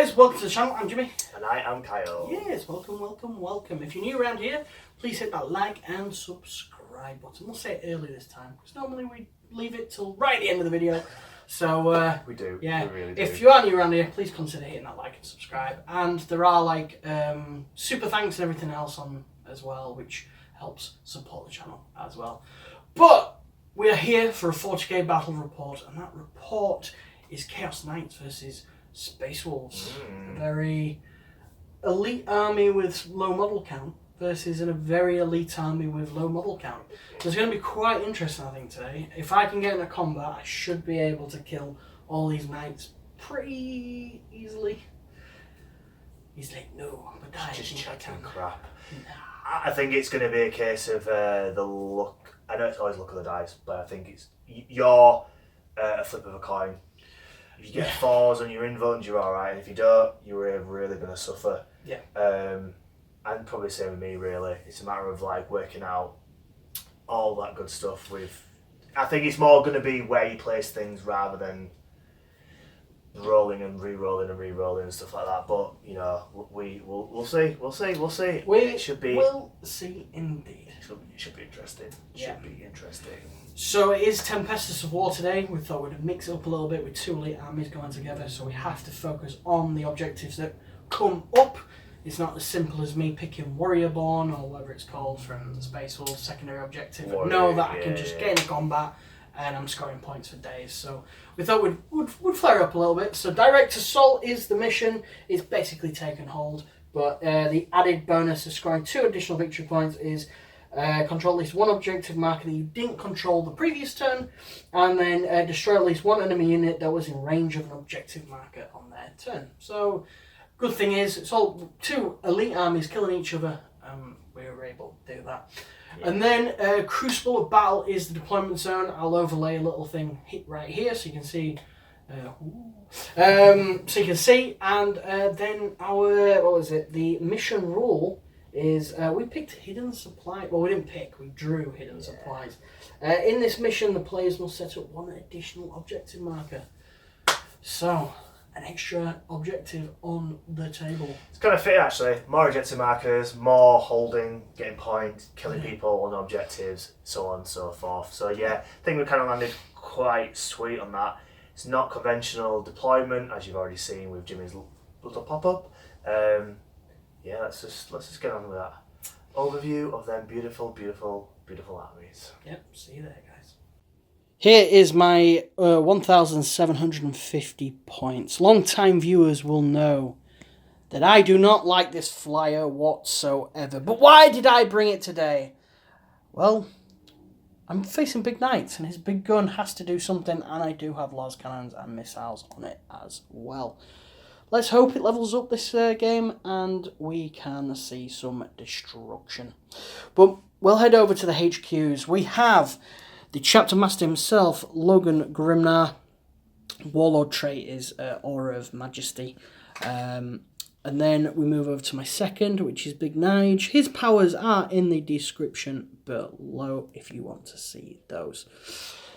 guys, welcome to the channel. I'm Jimmy. And I am Kyle. Yes, welcome. If you're new around here, please hit that like and subscribe button. We'll say it early this time, because normally we leave it till right at the end of the video. So, we do. Yeah, we really do. If you are new around here, please consider hitting that like and subscribe. And there are like super thanks and everything else on as well, which helps support the channel as well. But we are here for a 40k battle report, and that report is Chaos Knights versus Space Wolves. A very elite army with low model count versus a very elite army with low model count. So it's going to be quite interesting, I think, today. If I can get in a combat, I should be able to kill all these knights pretty easily. He's like, no, but I just think I can. crap. Nah. I think it's going to be a case of the luck. I know it's always luck of the dice, but I think it's you're a flip of a coin. If you get fours on your invuns, you're alright, and if you don't, you're really going to suffer. Yeah. And probably same with me, really. It's a matter of like working out all that good stuff with. I think it's more going to be where you place things rather than rolling and re-rolling and stuff like that. But you know, we'll see. We should be. We'll see indeed. It should be interesting. Yeah. Should be interesting. So it is Tempestuous of War today. We thought we'd mix it up a little bit with two elite armies going together, so we have to focus on the objectives that come up. It's not as simple as me picking Warriorborn or whatever it's called from the Space Wolves secondary objective. I know that I can just get in a combat and I'm scoring points for days. So we thought we'd flare up a little bit. So direct assault is the mission. It's basically taken hold, but the added bonus of scoring 2 additional victory points is control at least one objective marker that you didn't control the previous turn, and then destroy at least one enemy unit that was in range of an objective marker on their turn. So good thing is it's all 2 elite armies killing each other. We were able to do that. Yeah. And then Crucible of Battle is the deployment zone. I'll overlay a little thing right here so you can see. And then our the mission rule is we picked hidden supply. Well, we didn't pick. We drew hidden supplies. In this mission, the players must set up 1 additional objective marker. So an extra objective on the table. It's kind of fit actually. More objective markers, more holding, getting points, killing people on objectives, so on and so forth. So yeah, I think we kind of landed quite sweet on that. It's not conventional deployment, as you've already seen with Jimmy's little pop-up. Yeah, let's just get on with that. Overview of them beautiful armies. Yep, see you there, guys. Here is my 1,750 points. Long-time viewers will know that I do not like this flyer whatsoever. But why did I bring it today? Well, I'm facing big knights, and his big gun has to do something, and I do have las cannons and missiles on it as well. Let's hope it levels up this game, and we can see some destruction. But we'll head over to the HQs. We have the Chapter Master himself, Logan Grimnar. Warlord trait is Aura of Majesty. And then we move over to my second, which is Big Nige. His powers are in the description below if you want to see those.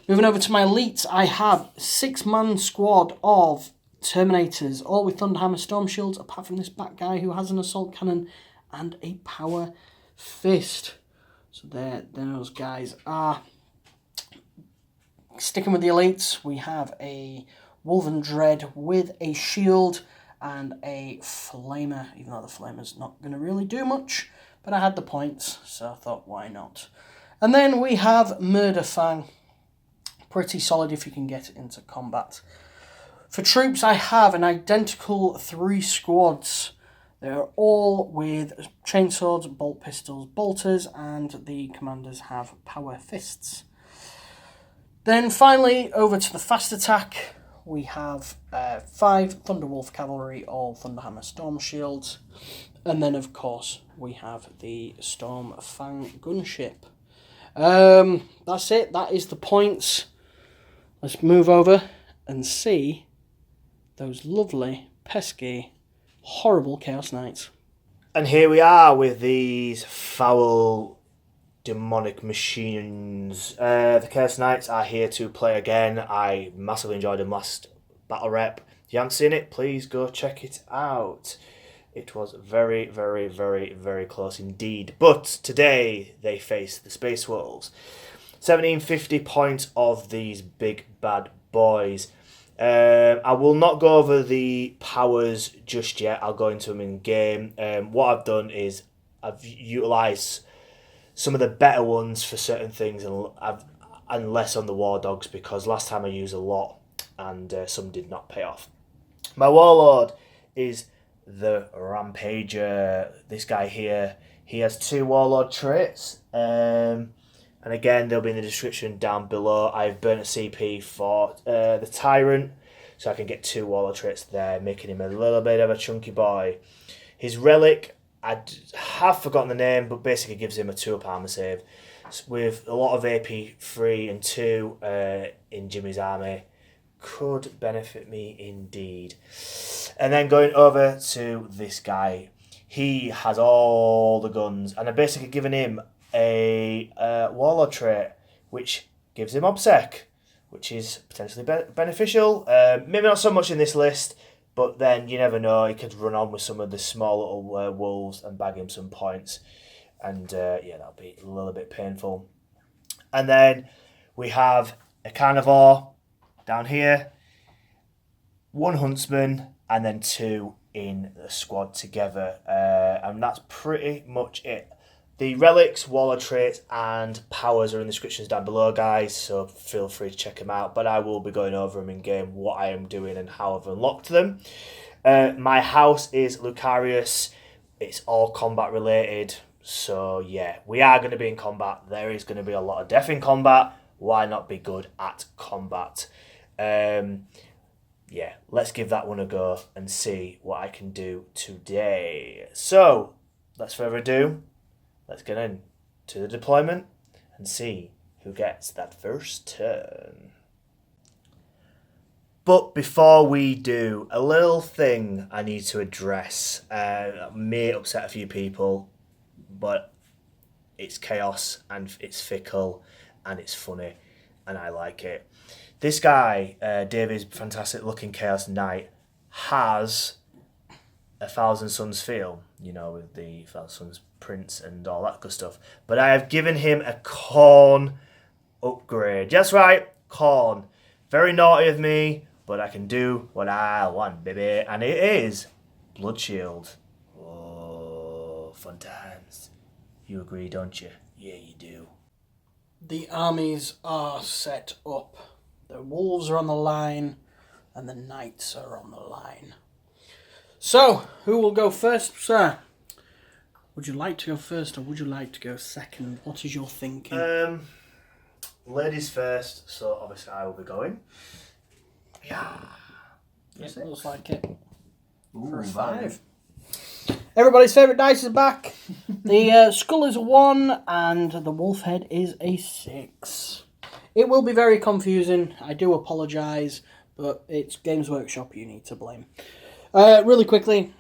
Moving over to my elites, I have 6-man squad of Terminators, all with Thunderhammer Storm Shields, apart from this back guy who has an Assault Cannon and a Power Fist. So there those guys are. Sticking with the elites, we have a Wolven Dread with a shield and a Flamer, even though the Flamer's not going to really do much, but I had the points, so I thought, why not? And then we have Murder Fang. Pretty solid if you can get into combat. For troops, I have an identical 3 squads. They're all with chainswords, bolt pistols, bolters, and the commanders have power fists. Then finally, over to the fast attack, we have 5 Thunderwolf cavalry, all Thunderhammer storm shields. And then, of course, we have the Storm Fang gunship. That's it. That is the points. Let's move over and see those lovely, pesky, horrible Chaos Knights. And here we are with these foul demonic machines. The Chaos Knights are here to play again. I massively enjoyed them last battle rep. If you haven't seen it, please go check it out. It was very, very, very, very close indeed. But today they face the Space Wolves. 1750 points of these big bad boys. I will not go over the powers just yet. I'll go into them in game. What I've done is I've utilised some of the better ones for certain things and less on the War Dogs, because last time I used a lot and some did not pay off. My Warlord is the Rampager. This guy here, he has 2 Warlord traits. And again, they'll be in the description down below. I've burnt a CP for the Tyrant, so I can get 2 Warlord traits there, making him a little bit of a chunky boy. His Relic, I have forgotten the name, but basically gives him a 2-up armor save. With a lot of AP 3 and 2 in Jimmy's army. Could benefit me indeed. And then going over to this guy. He has all the guns, and I've basically given him a Warlord trait, which gives him OBSEC, which is potentially beneficial. Maybe not so much in this list, but then you never know. He could run on with some of the small little wolves and bag him some points. And yeah, that'll be a little bit painful. And then we have a Carnivore down here, 1 Huntsman, and then 2 in the squad together. And that's pretty much it. The relics, Warlord traits, and powers are in the descriptions down below, guys, so feel free to check them out. But I will be going over them in game, what I am doing and how I've unlocked them. My house is Lucarius. It's all combat related. So yeah, we are going to be in combat. There is going to be a lot of death in combat. Why not be good at combat? Yeah, let's give that one a go and see what I can do today. So, let's further ado. Let's get into the deployment and see who gets that first turn. But before we do, a little thing I need to address. May upset a few people, but it's chaos and it's fickle and it's funny and I like it. This guy, David's fantastic looking Chaos Knight, has a Thousand Suns feel, you know, with the Thousand Suns prints and all that good stuff. But I have given him a Khorne upgrade. That's right, Khorne. Very naughty of me, but I can do what I want, baby. And it is Blood Shield. Oh, fun times. You agree, don't you? Yeah, you do. The armies are set up. The wolves are on the line, and the knights are on the line. So, who will go first, sir? Would you like to go first, or would you like to go second? What is your thinking? Ladies first, so obviously I will be going. Yeah. Yes, it looks like it. Ooh, For a 5. Everybody's favourite dice is back. The skull is a 1, and the wolf head is a 6. It will be very confusing. I do apologise, but it's Games Workshop you need to blame. Really quickly,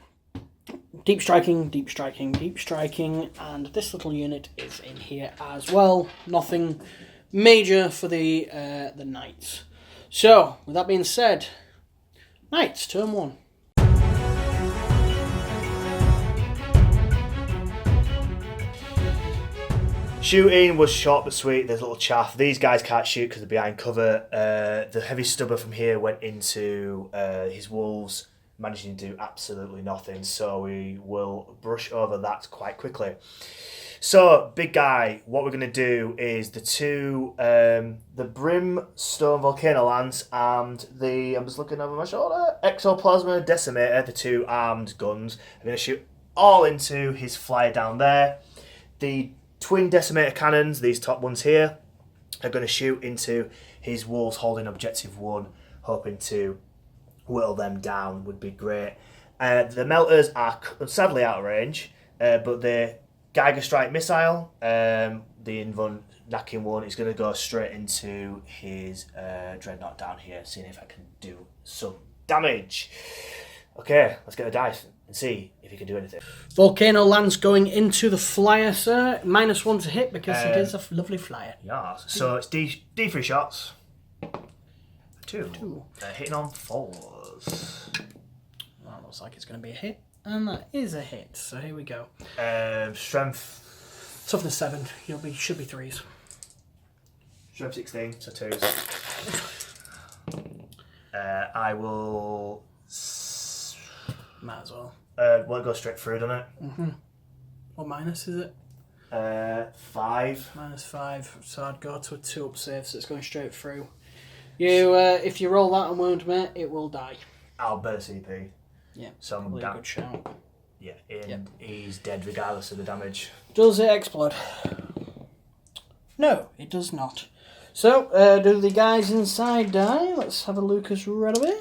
deep striking, deep striking, deep striking, and this little unit is in here as well. Nothing major for the knights. So, with that being said, knights, turn 1. Shooting was short but sweet. There's a little chaff. These guys can't shoot because they're behind cover. The heavy stubber from here went into his wolves, managing to do absolutely nothing. So we will brush over that quite quickly. So, big guy, what we're going to do is the Brimstone Volcano Lance and I'm just looking over my shoulder, Exoplasma Decimator, the 2 armed guns. I'm going to shoot all into his flyer down there. The Twin Decimator Cannons, these top ones here, are going to shoot into his wolves holding objective 1, hoping to whittle them down would be great. The Melters are sadly out of range, but the Geiger Strike Missile, the Invun Knacking one, is going to go straight into his Dreadnought down here, seeing if I can do some damage. Okay, let's get the dice and see if he can do anything. Volcano Lance going into the flyer, sir. -1 to hit because it is a lovely flyer. Yeah, so it's D3 shots. 2. Hitting on 4s. That looks like it's going to be a hit. And that is a hit. So here we go. Strength. Toughness 7. Should be 3s. Strength 16, so 2s. I will. Might as well. Well, it goes straight through, doesn't it? Mm-hmm. What minus is it? 5. -5. So I'd go to a 2 up save, so it's going straight through. If you roll that and wound me, it will die. I'll better CP. Yeah. So I'm a good shout. Yeah, he's dead regardless of the damage. Does it explode? No, it does not. So, do the guys inside die? Let's have a look as right away.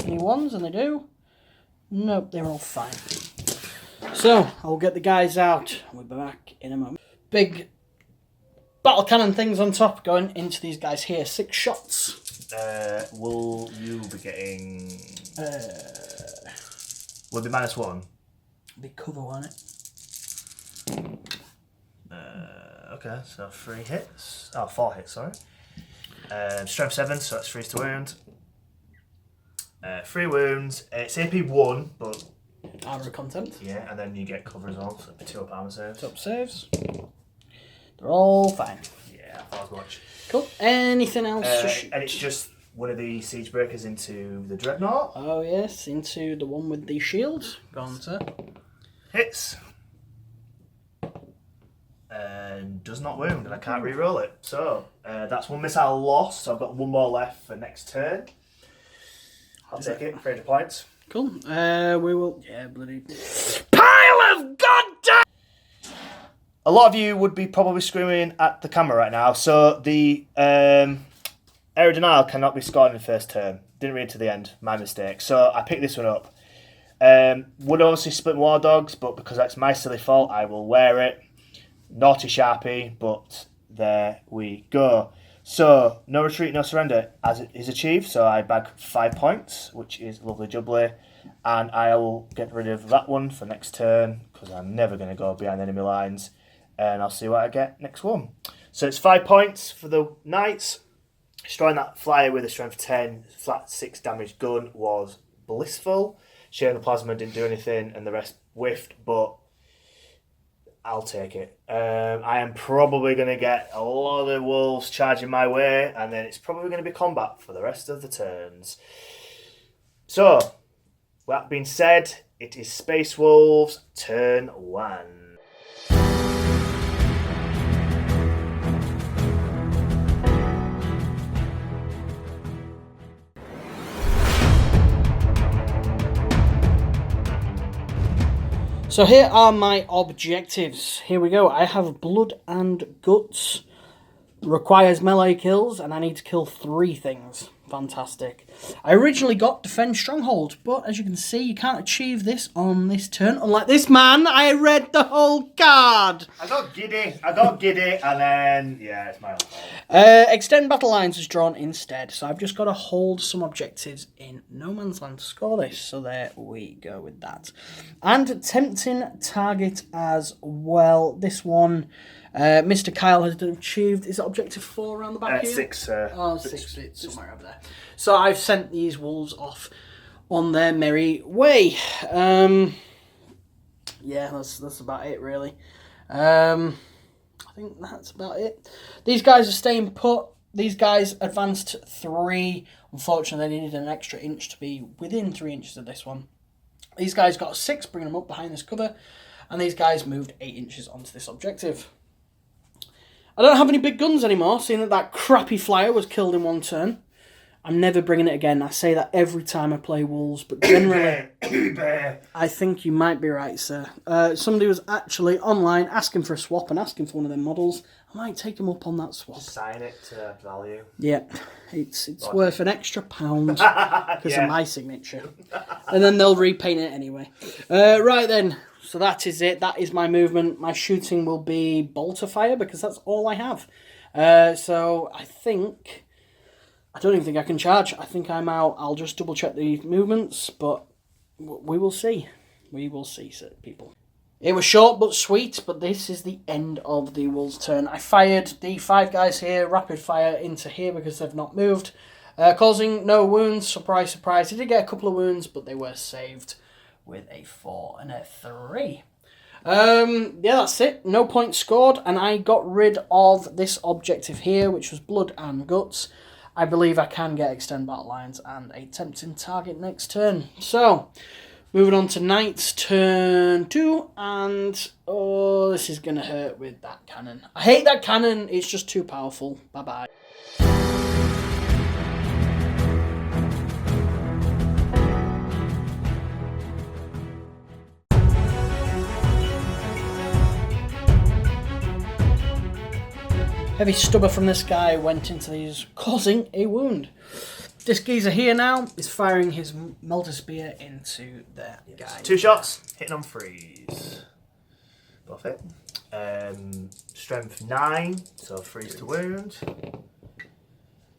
Any ones? And they do. Nope, they're all fine. So, I'll get the guys out. We'll be back in a moment. Big battle cannon things on top going into these guys here. 6 shots. Will you be getting... will be -1? Be cover on it. Okay, so 3 hits. Oh, 4 hits, sorry. Strength 7, so that's 3 to wound. 3 wounds. It's AP 1, but... Armor content. Yeah, and then you get cover as well, so it'll be 2 up armor saves. 2 up saves. They're all fine. Yeah, I thought as much. Cool. Anything else to shoot? And it's just one of the siege breakers into the dreadnought. Oh yes, into the one with the shield. Go on, sir. Hits. And does not wound, and I can't re-roll it. So, that's 1 missile lost, so I've got 1 more left for next turn. I'll take it, 300 points. Cool. We will... Yeah, bloody... Pile of goddamn... A lot of you would be probably screaming at the camera right now. So, the area denial cannot be scored in the first turn. Didn't read to the end. My mistake. So, I picked this one up. Would obviously split War Dogs, but because that's my silly fault, I will wear it. Naughty Sharpie, but there we go. So, no retreat, no surrender, as it is achieved. So I bag 5 points, which is lovely jubbly. And I'll get rid of that one for next turn, because I'm never going to go behind enemy lines. And I'll see what I get next one. So it's 5 points for the Knights. Destroying that flyer with a strength 10, flat 6 damage gun was blissful. Sharing the plasma didn't do anything, and the rest whiffed, but... I'll take it. I am probably going to get a lot of wolves charging my way, and then it's probably going to be combat for the rest of the turns. So, with that being said, it is Space Wolves turn 1. So here are my objectives. Here we go. I have Blood and Guts. Requires melee kills, and I need to kill 3 things. Fantastic. I originally got Defend Stronghold, but as you can see, you can't achieve this on this turn. Unlike this man, I read the whole card. I got giddy, and then, yeah, it's my own fault. Extend battle lines is drawn instead, so I've just got to hold some objectives in no man's land to score this. So there we go with that. And tempting target as well. This one, Mr. Kyle has achieved, is it objective 4 around the back here? 6. Oh, 6, it's somewhere over there. So I've sent these wolves off on their merry way. Yeah, that's about it really. I think that's about it. These guys are staying put. These guys advanced 3. Unfortunately, they needed an extra inch to be within 3 inches of this one. These guys got a 6, bringing them up behind this cover. And these guys moved 8 inches onto this objective. I don't have any big guns anymore, seeing that that crappy flyer was killed in 1 turn. I'm never bringing it again. I say that every time I play Wolves, but generally, I think you might be right, sir. Somebody was actually online asking for a swap and asking for one of them models. I might take them up on that swap. Just sign it to value. Yeah, it's worth an extra £1 because of my signature. And then they'll repaint it anyway. Right then, so that is it. That is my movement. My shooting will be bolter fire because that's all I have. So I think... I don't even think I can charge. I think I'm out. I'll just double check the movements, but we will see. We will see, people. It was short but sweet, but this is the end of the Wolves' turn. I fired the 5 guys here, rapid fire into here because they've not moved. Causing no wounds. Surprise, surprise. He did get a couple of wounds, but they were saved with a 4 and a 3. Yeah, that's it. No points scored, and I got rid of this objective here, which was Blood and Guts. I believe I can get Extend Battle Lines and a tempting target next turn. So, moving on to Knight's turn 2, and oh, this is going to hurt with that cannon. I hate that cannon, it's just too powerful. Bye-bye. Heavy stubber from this guy went into these, causing a wound. This geezer here now is firing his Melter Spear into the guy. 2 shots, hitting on freeze. Both hit. Strength 9, so freeze to wound.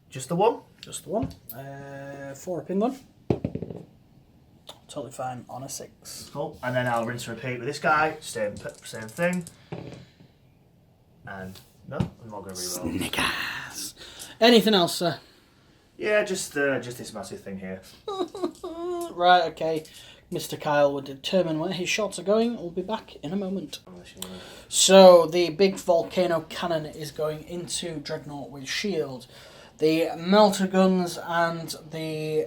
Just the one? Just the one. 4 up in one. Totally fine on a 6. Cool. And then I'll rinse and repeat with this guy. Same thing. And no, I'm not going to reroll. Snickers. Anything else, sir? Yeah, just this massive thing here. Right, okay. Mr. Kyle will determine where his shots are going. We'll be back in a moment. So, the big volcano cannon is going into Dreadnought with shield. The melter guns and the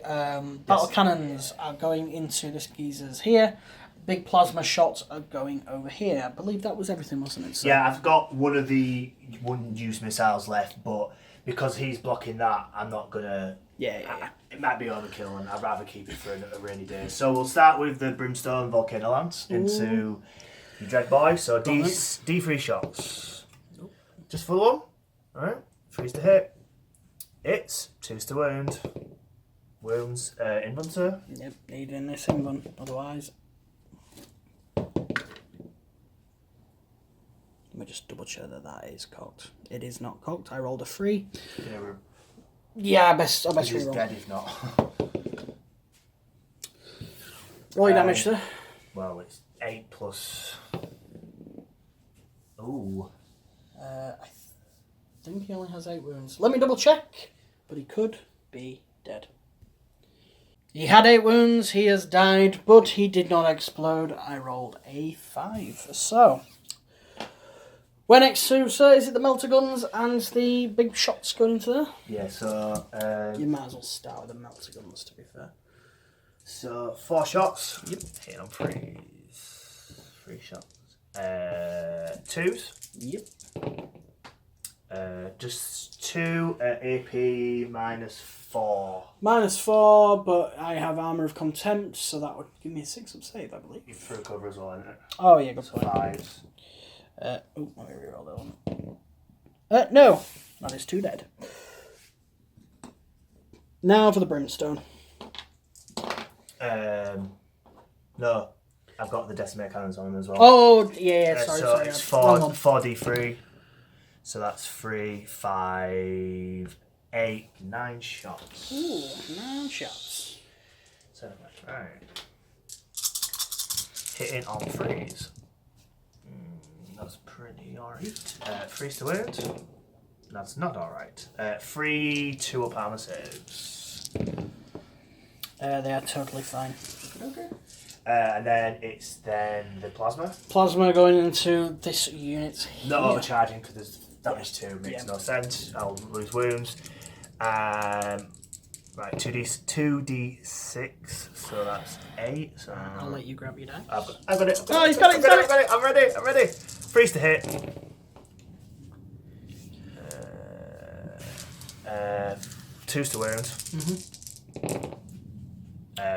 battle cannons are going into this geezer's here. Big plasma shots are going over here. I believe that was everything, wasn't it? So, yeah, I've got one of the one-use missiles left, but because he's blocking that, I'm not going to... Yeah. It might be overkill, and I'd rather keep it for a rainy day. So we'll start with the Brimstone Volcano Lance into the Dread Boy. So D3 shots. Nope. Just for the one. Alright. 3's to hit. It's 2's to wound. Wounds. Inventor. Yep, needing this invuln, otherwise... Let me just double check that is cocked. It is not cocked. I rolled a 3. Yeah, I best He's reroll. dead if not. Roll your damage, sir. Well, it's 8 plus... Ooh. I think he only has 8 wounds. Let me double check. But he could be dead. He had 8 wounds. He has died, but he did not explode. I rolled a 5. So... Where next to, sir? Is it the melter guns and the big shots going into there? Yeah, so... you might as well start with the melter guns, to be fair. So, 4 shots. Yep. Hitting on freeze. 3 shots. 2s. Yep. Just 2 AP -4. -4, but I have Armour of Contempt, so that would give me a 6 up save, I believe. You threw cover as well, isn't it? Oh, yeah, good So point. 5s. Let me reroll that one. No, that is 2 dead. Now for the Brimstone. No, I've got the Decimate Cannons on them as well. Oh, yeah, sorry. So it's 4d3. So that's 3, 5, 8, 9 shots. Ooh, 9 shots. So, right. Hitting on freeze. That's pretty alright. Freeze to wound. That's not alright. 3 2-up armor saves. They are totally fine. Okay. And then it's the plasma. Plasma going into this unit. Not overcharging because there's damage 2 makes no sense. I'll lose wounds. Right, 2d6, so that's 8. So I'll let you grab your die. I've got it. Oh, he's got it, I'm ready. Freeze to hit. 2's to wound.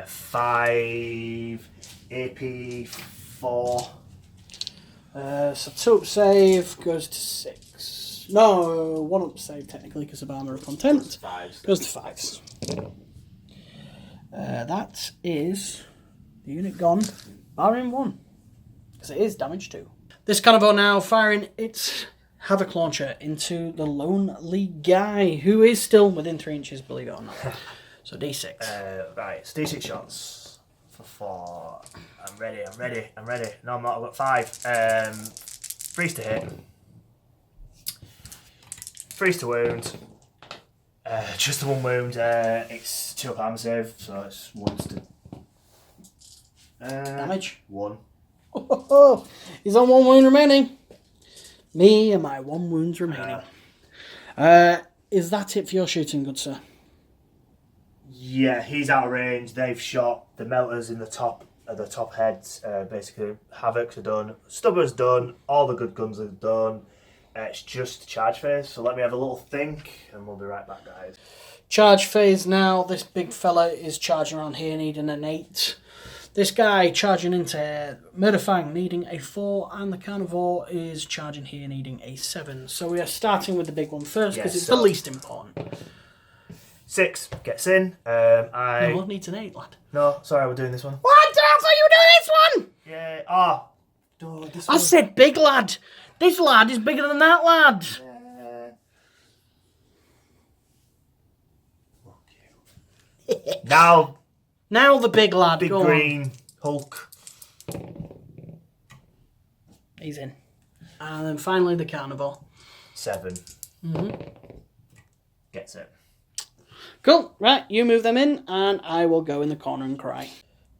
5 AP 4. So 2 up save goes to 6. No, 1 up save technically because of Armour of Contempt. Goes to 5s. That is the unit gone, barring 1. Because it is damage 2. This Carnivore now firing its Havoc Launcher into the lonely guy, who is still within 3 inches, believe it or not. So D6. Right, it's D6 shots for 4. I'm ready. No, I'm not. I've got 5. Freeze to hit. Freeze to wound. Just the 1 wound. It's 2 up armor save, so it's 1 to... Damage? 1. Oh, he's on 1 wound remaining. Me and my 1 wounds remaining. Is that it for your shooting, good sir? Yeah, he's out of range. They've shot. The melters in the top heads. Basically, Havoc's are done. Stubborn's done. All the good guns are done. It's just charge phase. So let me have a little think, and we'll be right back, guys. Charge phase now. This big fella is charging around here, needing an 8. This guy charging into Murderfang, needing a 4, and the Carnivore is charging here, needing a 7. So we are starting with the big one first, because it's the least important. 6 gets in. No, needs an 8, lad. No, sorry, we're doing this one. What? I thought you were doing this one! Yeah. Ah. Oh, this one. I said big lad. This lad is bigger than that lad. Now the big lad. big Go green on. Hulk. He's in. And then finally the Carnivore. 7. Gets it. Cool. Right, you move them in, and I will go in the corner and cry.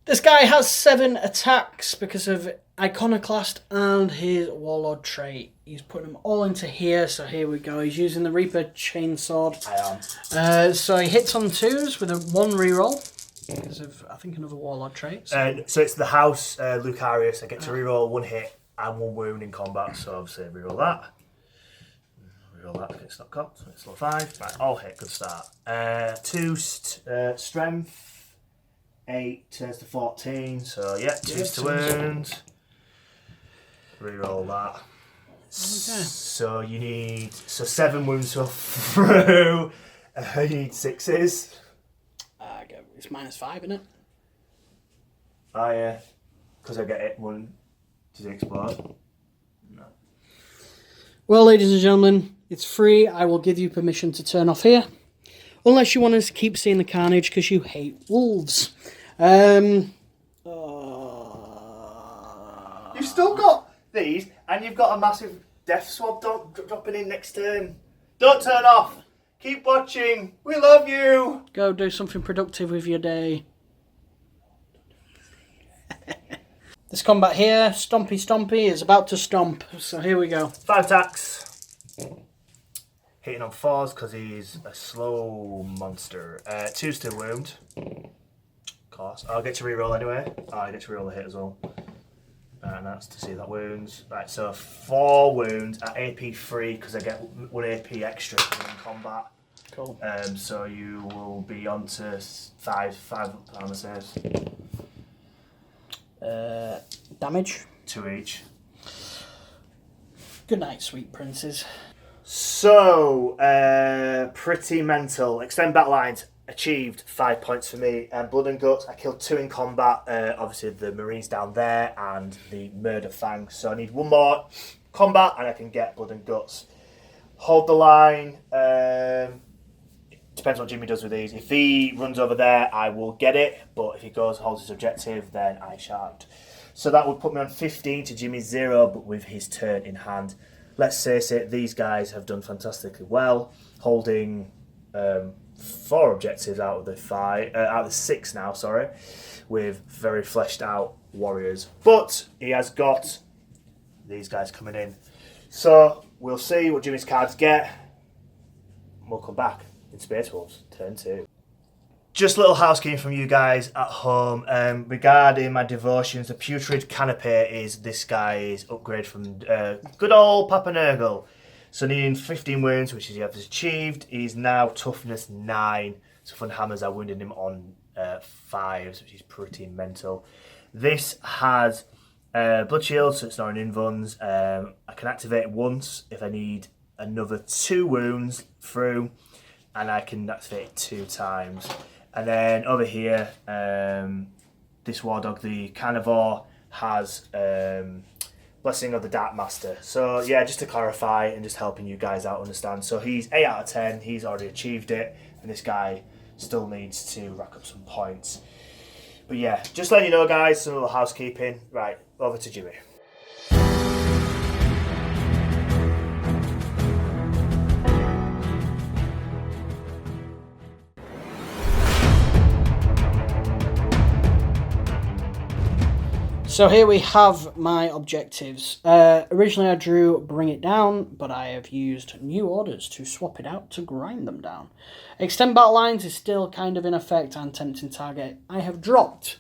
This guy has 7 attacks because of Iconoclast and his Warlord trait. He's putting them all into here, so here we go. He's using the Reaper Chainsword. I am. So he hits on 2s with a 1 reroll because of, I think, another Warlord trait. So it's the house Lucarius. I get to reroll 1 hit and 1 wound in combat, so obviously reroll that. Reroll that because it's not cocked. So it's level 5. Right, all hit, good start. 2 strength. 8 turns to 14, so yeah, 2s to wound. Reroll that. Okay. So you need 7 wounds to go through. You need 6s. It's -5, isn't it? Oh yeah, because I get it. 1. Does it explode? No. Well, ladies and gentlemen, it's free. I will give you permission to turn off here. Unless you want us to keep seeing the carnage because you hate wolves. You've still got these, and you've got a massive death swab dropping in next turn. Don't turn off. Keep watching. We love you. Go do something productive with your day. This combat here, Stompy is about to stomp. So here we go. 5 attacks. Hitting on 4s because he's a slow monster. 2s to wound. Of course. I'll get to reroll anyway. I get to reroll the hit as well. And that's to see that wounds. Right, so 4 wounds at AP 3 because I get 1 AP extra in combat. Cool. So you will be on to 5 armor saves. Damage. 2 each. Good night, sweet princes. So, pretty mental. Extend battle lines achieved 5 points for me. And Blood and Guts, I killed 2 in combat. Obviously, the Marines down there and the Murder Fang. So I need 1 more combat and I can get Blood and Guts. Hold the line. Depends what Jimmy does with these. If he runs over there, I will get it. But if he goes and holds his objective, then I shan't. So that would put me on 15 to Jimmy's 0, but with his turn in hand. Let's face it, these guys have done fantastically well, holding 4 objectives out of the 6 now, sorry, with very fleshed out warriors. But he has got these guys coming in. So we'll see what Jimmy's cards get. We'll come back in Space Wolves, turn 2. Just a little housekeeping from you guys at home. Regarding my devotions, the Putrid Canopy is this guy's upgrade from good old Papa Nurgle. So needing 15 wounds, which he has achieved. He's now toughness 9. So Fun Hammers are wounding him on 5s, which is pretty mental. This has Blood Shield, so it's not an invuns. I can activate it once if I need another 2 wounds through, and I can activate it 2 times. And then over here, this War Dog, the Carnivore, has Blessing of the Dark Master. So yeah, just to clarify and just helping you guys out understand. So he's 8 out of 10, he's already achieved it, and this guy still needs to rack up some points. But yeah, just letting you know guys, some little housekeeping. Right, over to Jimmy. So here we have my objectives. Originally I drew bring it down, but I have used new orders to swap it out to grind them down. Extend battle lines is still kind of in effect and tempting target. I have dropped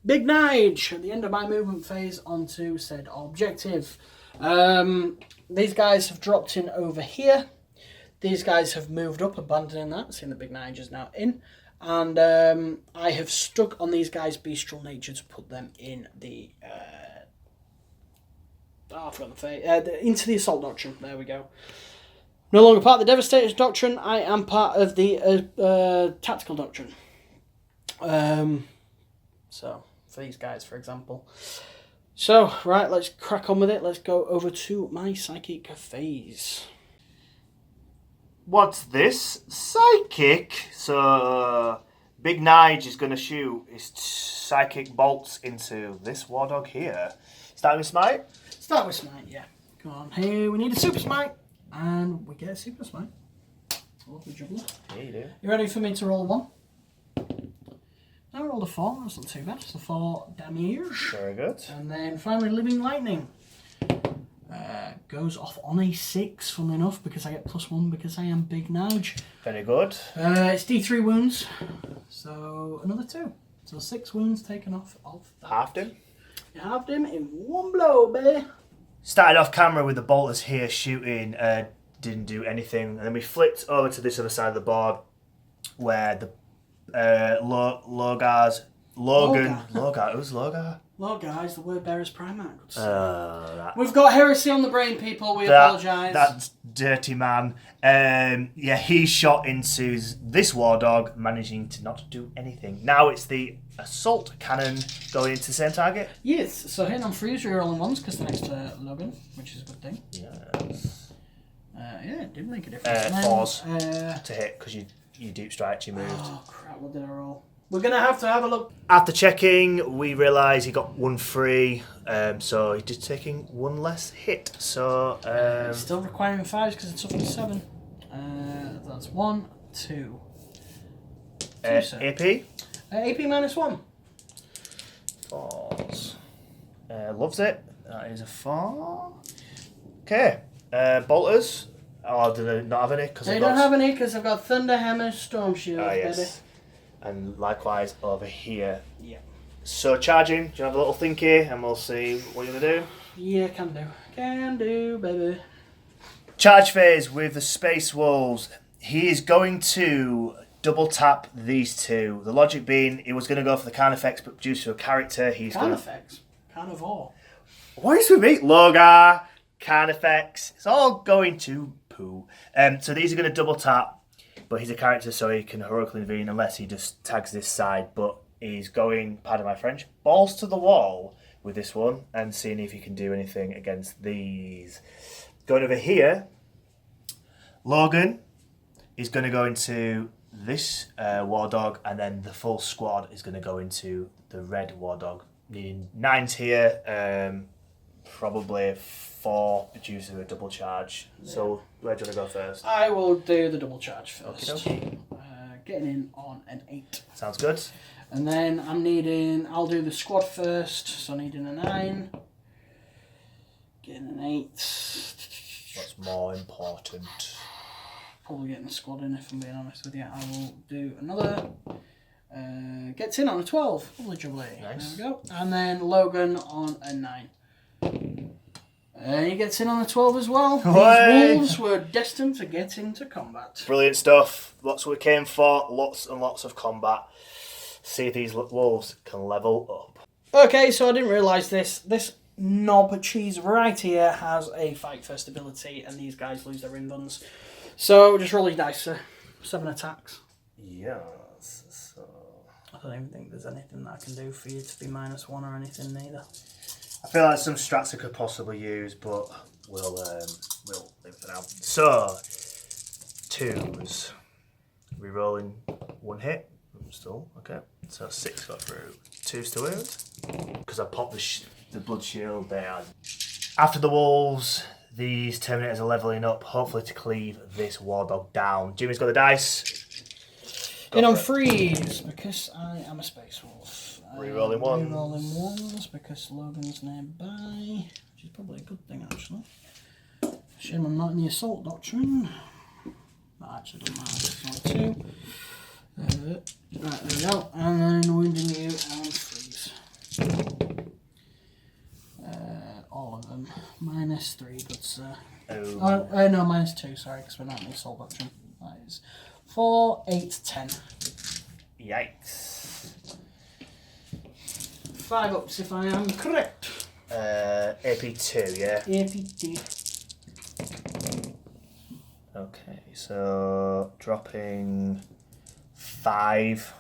Big Nige at the end of my movement phase onto said objective. These guys have dropped in over here. These guys have moved up, abandoning that, seeing the Big Nige is now in. And I have stuck on these guys' bestial nature to put them in the into the assault doctrine. There we go. No longer part of the devastator's doctrine. I am part of the tactical doctrine. So for these guys, for example. So right, let's crack on with it. Let's go over to my psychic phase. What's this? Psychic. So Big Nige is going to shoot his psychic bolts into this war dog here. Start with smite? Start with smite, yeah. Come on, here we need a super smite. And we get a super smite. Lovely juggler. Yeah, you do. You ready for me to roll one? I rolled a 4, that's not too bad. It's a 4 damage. Very good. And then finally Living Lightning. Goes off on a 6, funnily enough, because I get +1 because I am Big Nige. Very good. It's D3 wounds, so another 2. So 6 wounds taken off of that. Halved him. You halved him in one blow, baby. Started off camera with the bolters here shooting, didn't do anything. And then we flipped over to this other side of the board where the Logar, who's Logar? Well, guys, the word bearer's Primarch. That. We've got heresy on the brain, people. We apologise. That dirty man. Yeah, he shot into this war dog, managing to not do anything. Now it's the assault cannon going into the same target. Yes, so hitting on 3s, re-rolling 1s, because they're next to Logan, which is a good thing. Yes. Yeah, it did make a difference. 4s to hit, because you deep strike, you moved. Oh, crap, what did I roll? We're going to have a look. After checking, we realised he got 1 free, so he did taking 1 less hit. So still requiring 5s because it's toughness 7. That's 1, 2. AP? AP -1. 4s. Loves it. That is a 4. Okay. Bolters. Oh, do they not have any? They don't have any because I've got Thunder Hammer, Storm Shield, yes. baby. And likewise over here. Yeah. So charging, do you have a little thinky and we'll see what you're going to do? Yeah, can do. Can do, baby. Charge phase with the Space Wolves. He is going to double tap these two. The logic being he was going to go for the Carnifex, but due to a character, he's going to... Carnifex? Carnivore. What is with me? Logar, Carnifex. It's all going to poo. So these are going to double tap. But he's a character, so he can heroically intervene unless he just tags this side. But he's going, pardon my French, balls to the wall with this one and seeing if he can do anything against these. Going over here, Logan is going to go into this war dog, and then the full squad is going to go into the red war dog. Needing 9s here, probably 4 due to a double charge. Yeah. So where do you want to go first? I will do the double charge first. Okay. Getting in on an 8. Sounds good. And then I'll do the squad first, so needing a 9. Getting an 8. What's more important? Probably getting the squad in, if I'm being honest with you. I will do another. Gets in on a 12. Lovely jubbly. Nice. There we go. And then Logan on a 9. He gets in on a 12 as well. These wolves were destined to get into combat. Brilliant stuff. That's what we came for. Lots and lots of combat. See if these wolves can level up. Okay, so I didn't realise this. This knob cheese right here has a fight first ability, and these guys lose their invuns. So just roll your dice, sir. 7 attacks. Yes. So I don't even think there's anything that I can do for you to be -1 or anything neither. I feel like some strats I could possibly use, but we'll leave it for now. So 2s. Rerolling 1 hit. Still okay. So 6 got through. 2s to wound because I popped the blood shield there. After the wolves, these Terminators are leveling up, hopefully to cleave this war dog down. Jimmy's got the dice. In on freeze because I am a space wolf. Rerolling ones. Rerolling ones because Logan's nearby, which is probably a good thing actually. Shame I'm not in the assault doctrine. That actually doesn't matter, it's only 2. Right, there we go. And then wounding you and freeze. All of them. -3, good sir. Oh. No, -2, sorry, because we're not in the assault doctrine. That is 4, 8, 10. Yikes. 5 ups if I am correct. AP2, yeah? AP2. Okay, so dropping 5.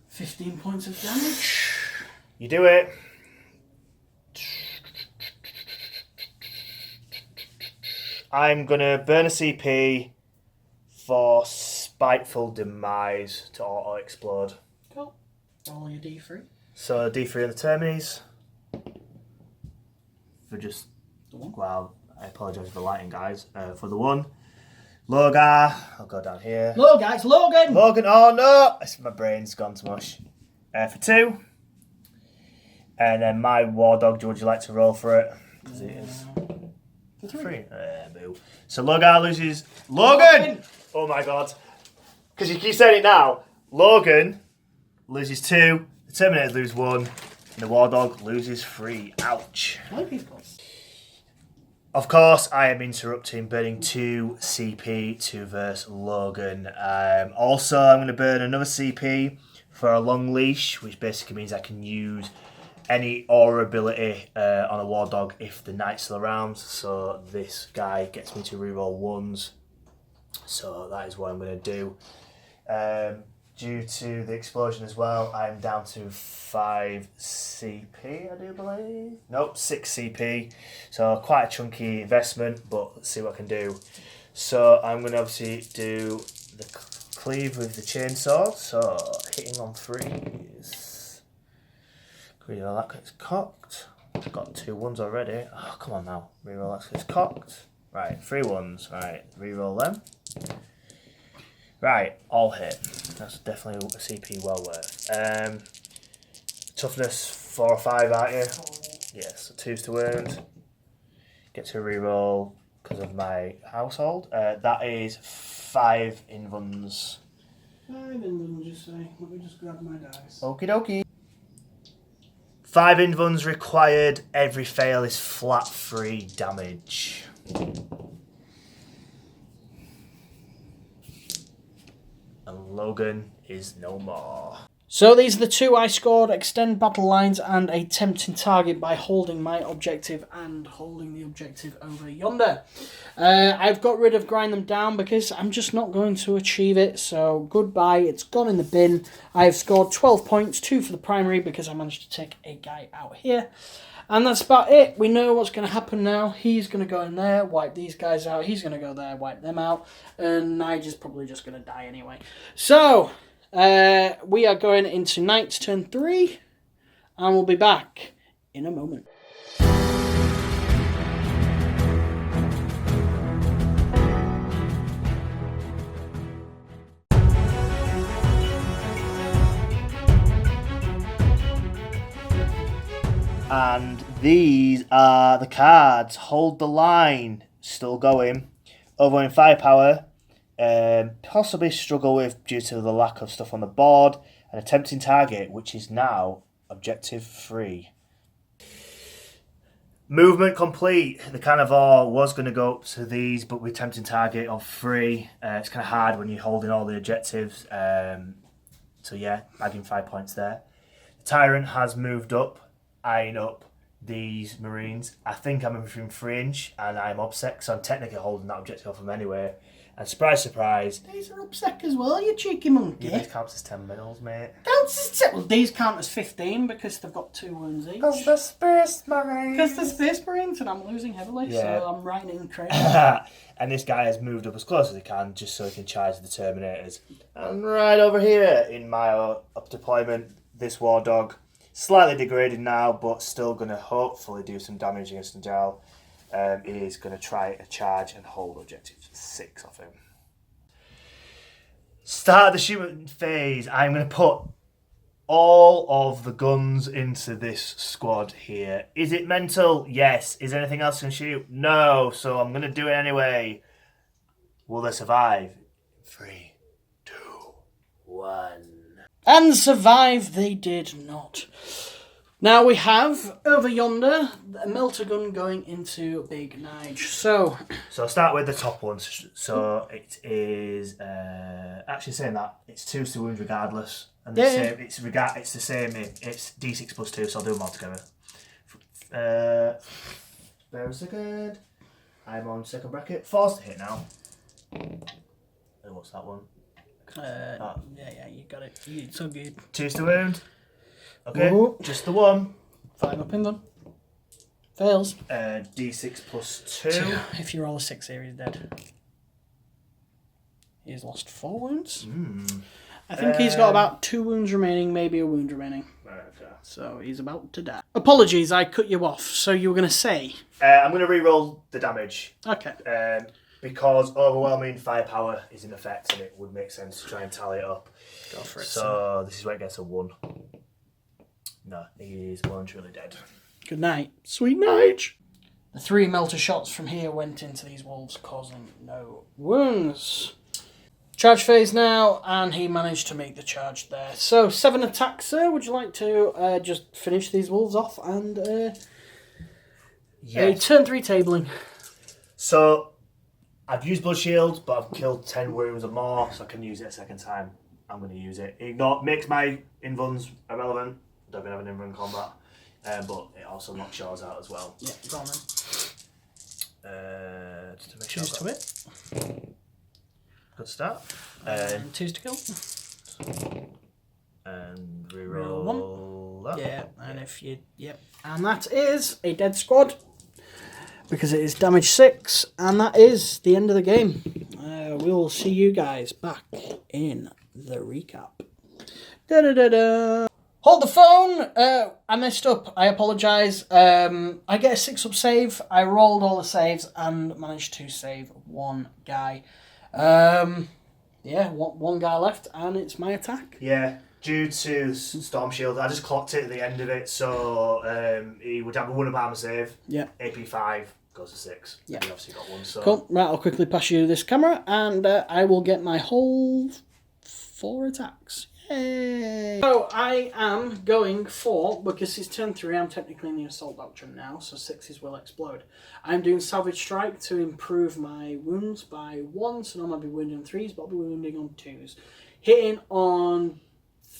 15 points of damage. You do it. I'm gonna burn a CP for Spiteful Demise to auto explode. Cool. Roll your D3. So D3 on the Termines. For just The 1. well, I apologise for the lighting, guys. For the 1. Logar, I'll go down here. Hello guys, Logan! Logan, oh no! My brain's gone to mush. For 2. And then my War Dog, would you like to roll for it? Because it is For 3. boo. So Logar loses. Logan! Oh my god. Because you keep saying it now. Logan loses 2, the Terminators lose 1, and the War Dog loses 3. Ouch. Of course, I am interrupting, burning 2 CP to verse Logan. Also, I'm going to burn another CP for a long leash, which basically means I can use any aura ability on a War Dog if the Knight's still around. So this guy gets me to reroll 1s. So that is what I'm going to do. Due to the explosion as well, I'm down to 5 CP, I do believe. Nope, 6 CP. So quite a chunky investment, but let's see what I can do. So I'm going to obviously do the cleave with the chainsword. So hitting on 3s. Reroll that 'cause it's cocked. I've got 2 1s already. Oh, come on now. Reroll that 'cause it's cocked. Right, 3 1s. Right, reroll them. Right, all hit. That's definitely a CP well worth. Toughness 4 or 5, aren't you? Yes, so 2s to wound. Get to reroll because of my household. That is 5 invuns. 5 invuns, you say. Let me just grab my dice. Okie dokie. 5 invuns required. Every fail is flat 3 damage. And Logan is no more. So these are the 2 I scored: extend battle lines and a tempting target by holding my objective and holding the objective over yonder. I've got rid of grind them down because I'm just not going to achieve it. So goodbye, it's gone in the bin. I've scored 12 points, 2 for the primary because I managed to take a guy out here. And that's about it. We know what's going to happen now. He's going to go in there, wipe these guys out. He's going to go there, wipe them out. And Nigel's probably just going to die anyway. So, we are going into Knight's turn 3. And we'll be back in a moment. And these are the cards. Hold the line. Still going. Overwhelming firepower. Possibly struggle with due to the lack of stuff on the board. And a tempting target, which is now objective 3. Movement complete. The Carnivore was going to go up to these, but with tempting target of 3. It's kind of hard when you're holding all the objectives. So yeah, bagging 5 points there. The Tyrant has moved up, eyeing up these Marines. I think I'm within 3 inch, and I'm upset, so I'm technically holding that objective off them anyway. And surprise, surprise. These are upset as well, you cheeky monkey. Yeah, this counts as 10 mils, mate. Counts as 10. Well, these count as 15 because they've got 2 wounds each. Because the Space Marines. Because the Space Marines, and I'm losing heavily, Yeah. so I'm writing in crazy. And this guy has moved up as close as he can, just so he can charge the Terminators. And right over here in my up deployment, this War Dog, slightly degraded now, but still going to hopefully do some damage against Njal. Is going to try a charge and hold objective 6 off him. Start the shooting phase. I'm going to put all of the guns into this squad here. Is it mental? Yes. Is anything else can shoot? No. So I'm going to do it anyway. Will they survive? 3, 2, 1. And survive they did not. Now we have, over yonder, a melter gun going into Big Nige. So I'll start with the top ones. So it is, actually saying that, it's 2 to wounds regardless. And the same, it's the same, it's D6 plus 2, so I'll do them all together. Spare a second. I'm on second bracket. 4's to hit now. And what's that one? Yeah, you got it. It's so good. 2's to wound. Okay, Ooh. just the one. 5 up in them. Fails. D6 plus 2. If you roll a 6 here, he's dead. He's lost 4 wounds. I think he's got about 2 wounds remaining, maybe a wound remaining. Okay. So he's about to die. Apologies, I cut you off. So you were going to say? I'm going to re-roll the damage. Okay. Because overwhelming firepower is in effect and it would make sense to try and tally it up. Go for it. So this is where it gets a 1. No, he is well and truly dead. Good night. Sweet night. The 3 melter shots from here went into these wolves, causing no wounds. Charge phase now, and he managed to make the charge there. So 7 attacks, sir. Would you like to just finish these wolves off and a turn 3 tabling? So I've used Blood Shield, but I've killed 10 wounds or more, so I can use it a second time. I'm going to use it. Makes my invuns irrelevant. Don't have an in-run combat, but it also knocks yours out as well. Yeah, go on then. Just to make sure. 2's to hit. Good start. And 2's to kill. And Roll reroll that. Yeah, and if you... Yep. And that is a dead squad. Because it is damage 6. And that is the end of the game. We'll see you guys back in the recap. Da-da-da-da. Hold the phone! I messed up. I apologise. I get a 6-up save. I rolled all the saves and managed to save 1 guy. One guy left and it's my attack. Yeah, due to Storm Shield, I just clocked it at the end of it, so he would have a 1 up armor save. Yeah. AP 5 goes to 6. Yeah. He obviously got 1, so... Cool. Right, I'll quickly pass you this camera and I will get my whole 4 attacks. Yay! So I am going for, because it's turn 3, I'm technically in the Assault Doctrine now, so 6s will explode. I'm doing Salvage Strike to improve my wounds by 1, so now I'll be wounding on 3s, but I'll be wounding on 2s. Hitting on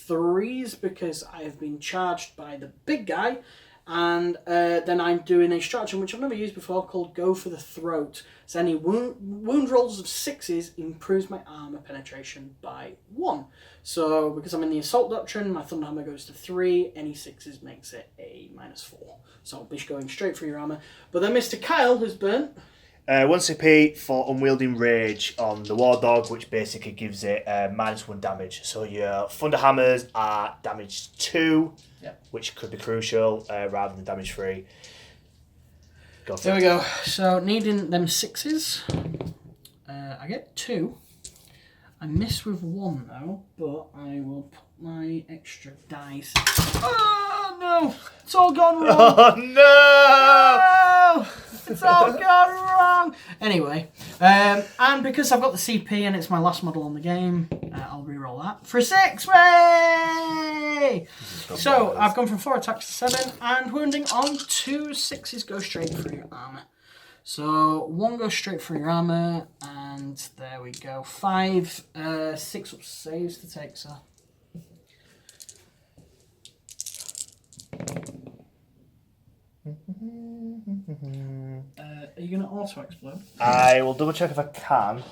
3s because I have been charged by the big guy, and then I'm doing a stratagem which I've never used before called Go for the Throat. So any wound rolls of 6s improves my armor penetration by 1. So because I'm in the Assault Doctrine, my Thunder Hammer goes to 3. Any 6s makes it a -4. So I'll be going straight for your armor. But then Mr. Kyle has burnt 1 CP for Unwielding Rage on the War Dog, which basically gives it -1 damage. So your Thunder Hammers are damage 2, which could be crucial rather than damage 3. There we go. So needing them 6s, I get 2. I miss with 1 though, but I will put my extra dice. Oh no! It's all gone wrong! Oh no! No! It's all gone wrong! Anyway, and because I've got the CP and it's my last model on the game, I'll re-roll that for a 6! Way! So I've gone from 4 attacks to 7, and wounding on 2 6s go straight through your armor. So 1 goes straight through your armor, and there we go. 5 6-up saves to take, sir. Are you going to auto explode? I will double check if I can.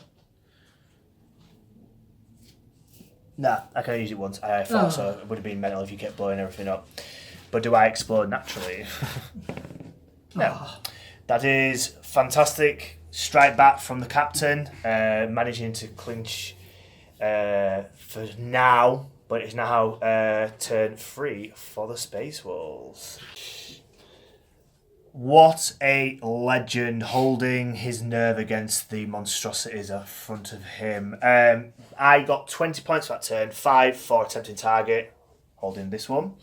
Nah, I can use it once. I thought so. It would have been mental if you kept blowing everything up. But do I explode naturally? No. That is fantastic. Strike back from the captain, managing to clinch for now. But it's now turn 3 for the Space Wolves. What a legend, holding his nerve against the monstrosities in front of him. I got 20 points for that turn, 5 for attempting target, holding this one.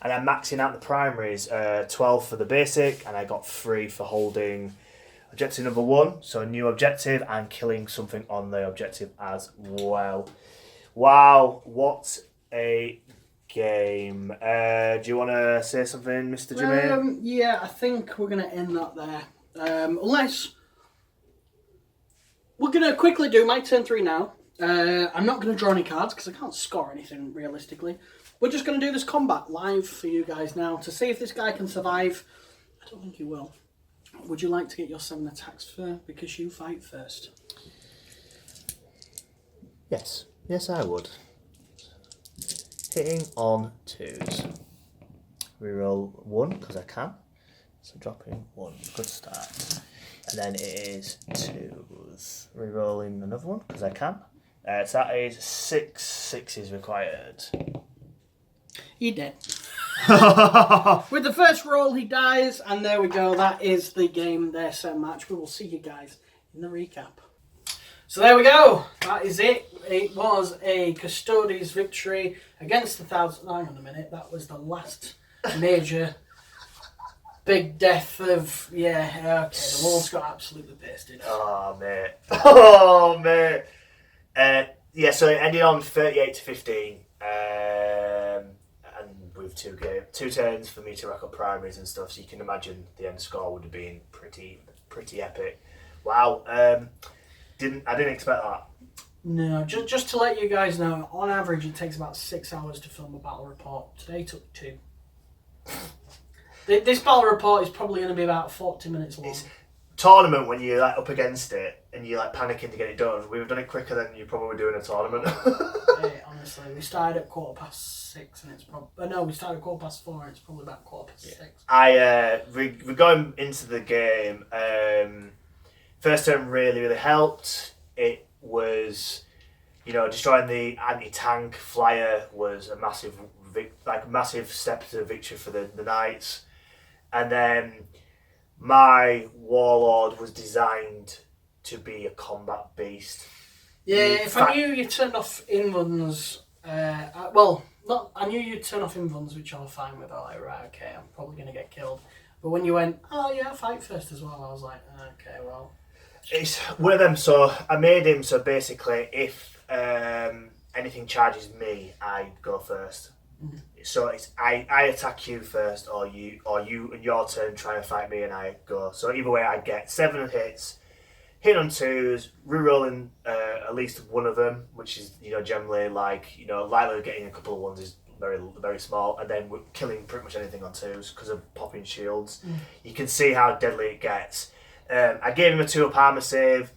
And I'm maxing out the primaries, 12 for the basic, and I got 3 for holding objective number 1, so a new objective, and killing something on the objective as well. Wow, what a game. Do you want to say something, Mr. Jermaine? Yeah, I think we're going to end that there. Unless... We're going to quickly do my turn 3 now. I'm not going to draw any cards because I can't score anything realistically. We're just going to do this combat live for you guys now to see if this guy can survive. I don't think he will. Would you like to get your 7 attacks first because you fight first? Yes. Yes, I would. Hitting on 2s. Reroll 1 because I can. So dropping 1. Good start. And then it is 2s. Rerolling another one because I can. So that is 6 6s required. He did. With the first roll, he dies, and there we go. That is the game, their set match. We will see you guys in the recap. So there we go. That is it. It was a Custodes victory against the 1,000. Hang on a minute. That was the last major big death of... Yeah, okay. The walls got absolutely pasted. Oh, mate. Oh, mate. Yeah, so it ended on 38-15. And with 2 turns for me to rack up primaries and stuff, so you can imagine the end score would have been pretty epic. Wow. I didn't expect that. No, just to let you guys know, on average it takes about 6 hours to film a battle report. Today took 2. This battle report is probably going to be about 40 minutes long. It's tournament when you're like up against it and you're like panicking to get it done. We've done it quicker than you probably were doing a tournament. Hey, honestly, we started at 6:15 and it's probably... No, we started at 4:15 and it's probably about 6:15. We're going into the game. First turn really helped. It was, destroying the anti-tank flyer was a massive step to victory for the Knights. And then my Warlord was designed to be a combat beast. Yeah, I knew you turned off invuns, I knew you'd turn off invuns, which I'm fine with. I was like, right, okay, I'm probably going to get killed. But when you went, oh yeah, fight first as well, I was like, okay, well. It's one of them, so I made him so basically if anything charges me, I go first. Mm-hmm. So it's I attack you first, or you in your turn try and fight me and I go. So either way I get 7 hits, hit on 2s, rerolling at least one of them, which is generally likely getting a couple of 1s is very very small, and then we're killing pretty much anything on 2s because of popping shields. You can see how deadly it gets. I gave him a 2-up armor save,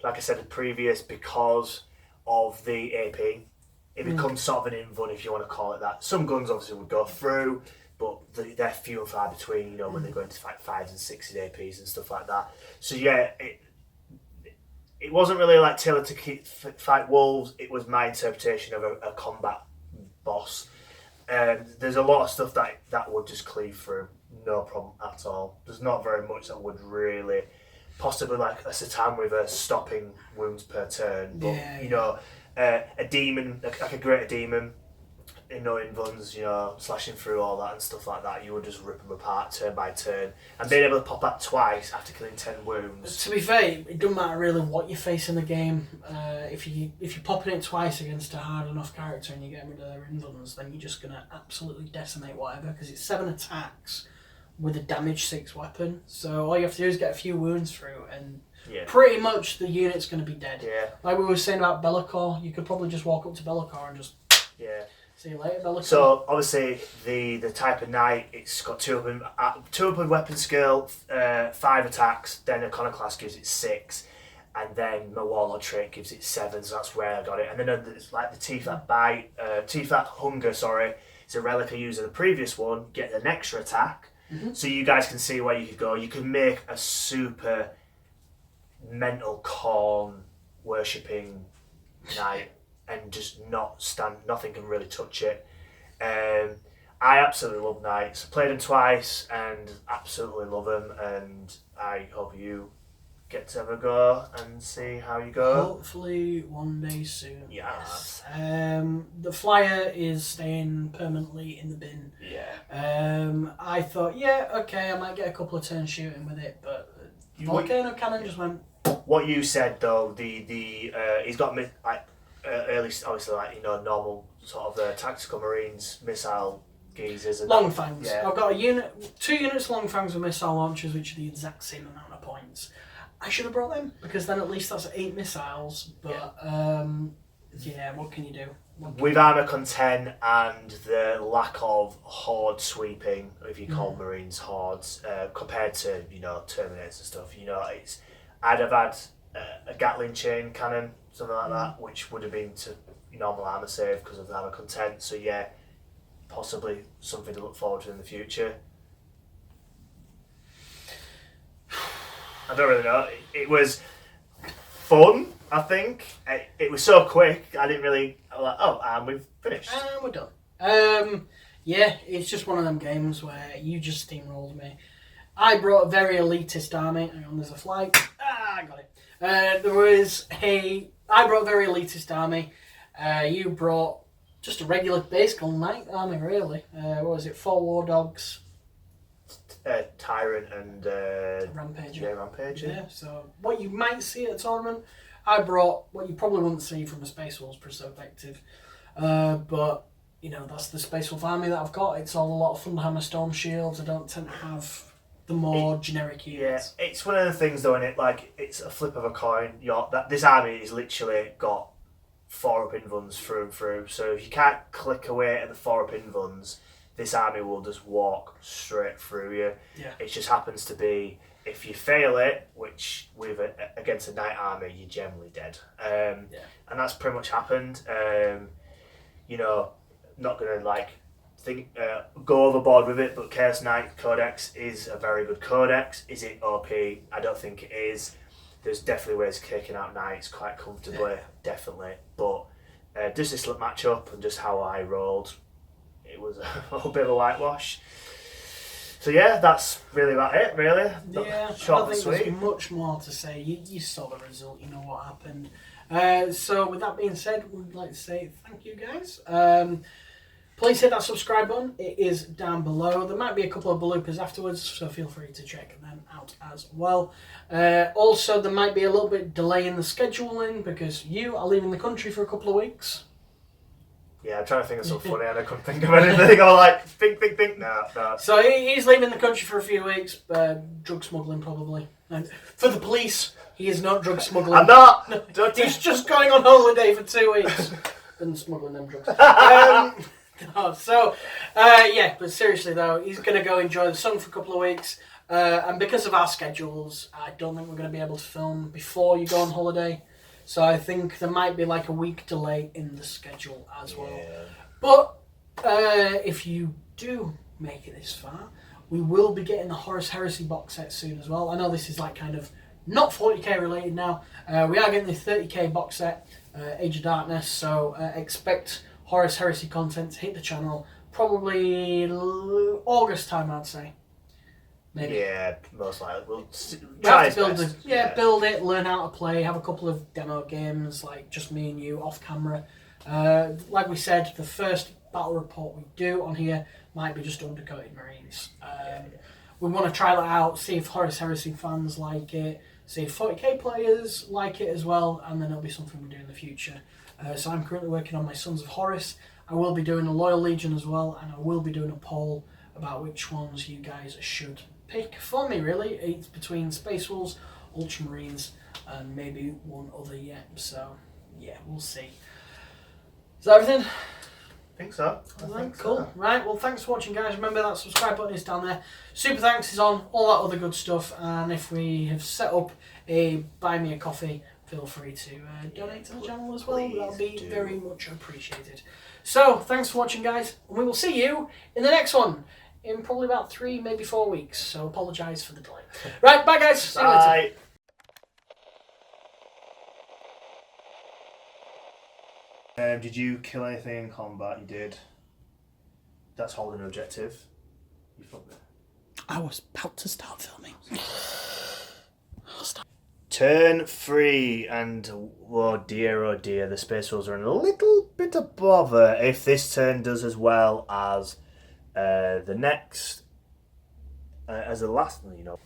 like I said previous, because of the AP. It becomes sort of an invuln, if you want to call it that. Some guns obviously would go through, but they're few and far between, when they're going to fight 5s and 6s APs and stuff like that. So yeah, it wasn't really like tailored to fight wolves. It was my interpretation of a combat boss. There's a lot of stuff that would just cleave through, no problem at all. There's not very much that would really, possibly like a Satan with a stopping wounds per turn, but a demon, like a greater demon, invuns, slashing through all that and stuff like that, you would just rip them apart turn by turn. And being able to pop that twice after killing 10 wounds. To be fair, it doesn't matter really what you face in the game. If you're popping it twice against a hard enough character and you get rid of their invuns, then you're just going to absolutely decimate whatever, because it's 7 attacks with a damage 6 weapon. So all you have to do is get a few wounds through and pretty much the unit's going to be dead. Yeah. Like we were saying about Bellicor, you could probably just walk up to Bellicor and just... Yeah. See you later, Bellicor. So obviously the type of knight, it's got 2 up weapon skill, 5 attacks, then Iconoclast gives it 6, and then my Warlord trait gives it 7, so that's where I got it. And then there's like the T-Fat Bite, T-Fat Hunger, sorry, it's a relic I used in the previous one, get an extra attack. Mm-hmm. So you guys can see where you could go. You can make a super mental corn worshipping knight and just nothing can really touch it. I absolutely love knights. Played them twice and absolutely love them, and I hope you get to have a go and see how you go? Hopefully one day soon. Yes. The flyer is staying permanently in the bin. Yeah. I thought, yeah, okay, I might get a couple of turns shooting with it, but volcano cannon just went. What you said though, he's got early, obviously, like, you know, normal sort of tactical marines missile geezers and Long fangs. Yeah. I've got 2 units long fangs with missile launchers, which are the exact same amount of points. I should have brought them because then at least that's 8 missiles. But yeah, what can you do? With armour content and the lack of horde sweeping, if you call marines hordes, compared to, you know, Terminators and stuff, you know, I'd have had a Gatling chain cannon, something like that, which would have been to normal armour save because of the armour content. So yeah, possibly something to look forward to in the future. I don't really know. It was fun, I think. It was so quick, I didn't really... like, oh, and we've finished. And we're done. Yeah, it's just one of them games where you just steamrolled me. I brought a very elitist army. Hang on, there's a flight. I got it. I brought a very elitist army. You brought just a regular basic knight army, really. What was it? 4 war dogs. Tyrant and Rampager. Yeah, Rampager. Yeah, so what you might see at a tournament, I brought what you probably wouldn't see from a Space Wolves perspective. But, you know, that's the Space Wolf army that I've got. It's all a lot of Thunderhammer Storm Shields. I don't tend to have the more generic units. Yeah, it's one of the things though, innit? Like, it's a flip of a coin. This army is literally got 4 up invuns through and through. So if you can't click away at the 4 up invuns, this army will just walk straight through you. Yeah. It just happens to be, if you fail it, which with against a knight army, you're generally dead. And that's pretty much happened. You know, not gonna go overboard with it, but Chaos Knight Codex is a very good codex. Is it OP? I don't think it is. There's definitely ways of kicking out knights quite comfortably, definitely. But just this match up and just how I rolled, it was a little bit of a whitewash. So yeah, that's really about it, really. Yeah, short I think and sweet. there's much more to say. You saw the result, you know what happened. So with that being said, we'd like to say thank you guys. Please hit that subscribe button. It is down below. There might be a couple of bloopers afterwards, so feel free to check them out as well. Also, there might be a little bit delay in the scheduling because you are leaving the country for a couple of weeks. Yeah, I'm trying to think of something funny and I couldn't think of anything. I'm like, think. No. So he's leaving the country for a few weeks. Drug smuggling, probably. And for the police, he is not drug smuggling. I'm not! No, he's just going on holiday for 2 weeks and smuggling them drugs. Yeah, but seriously though, he's going to go enjoy the sun for a couple of weeks. And because of our schedules, I don't think we're going to be able to film before you go on holiday. So I think there might be like a week delay in the schedule as well. But if you do make it this far, we will be getting the Horus Heresy box set soon as well. I know this is like kind of not 40k related now. We are getting the 30k box set, Age of Darkness. So expect Horus Heresy content to hit the channel probably August time, I'd say. Maybe. Yeah, most likely. We'll try to build it, learn how to play, have a couple of demo games, like just me and you off camera. Like we said, the first battle report we do on here might be just Undercoated Marines. We want to try that out, see if Horus Heresy fans like it, see if 40k players like it as well, and then it'll be something we do in the future. So I'm currently working on my Sons of Horus. I will be doing a Loyal Legion as well, and I will be doing a poll about which ones you guys should pick for me, really. It's between Space Wolves, Ultramarines, and maybe one other yet. So, yeah, we'll see. Is that everything? I think so. Cool. So. Right, well, thanks for watching, guys. Remember that subscribe button is down there. Super thanks is on, all that other good stuff. And if we have set up a Buy Me a Coffee, feel free to donate to the channel as well. That'll be very much appreciated. So, thanks for watching, guys. And we will see you in the next one in probably about 3, maybe 4 weeks. So, apologise for the delay. Right, bye, guys. See you later. Did you kill anything in combat? You did. That's holding an objective. You fucked it. I was about to start filming. I'll start. Turn 3, and oh dear, the Space Wolves are in a little bit of bother if this turn does as well as the next, as the last one, you know.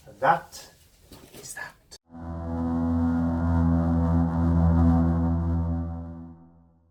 And that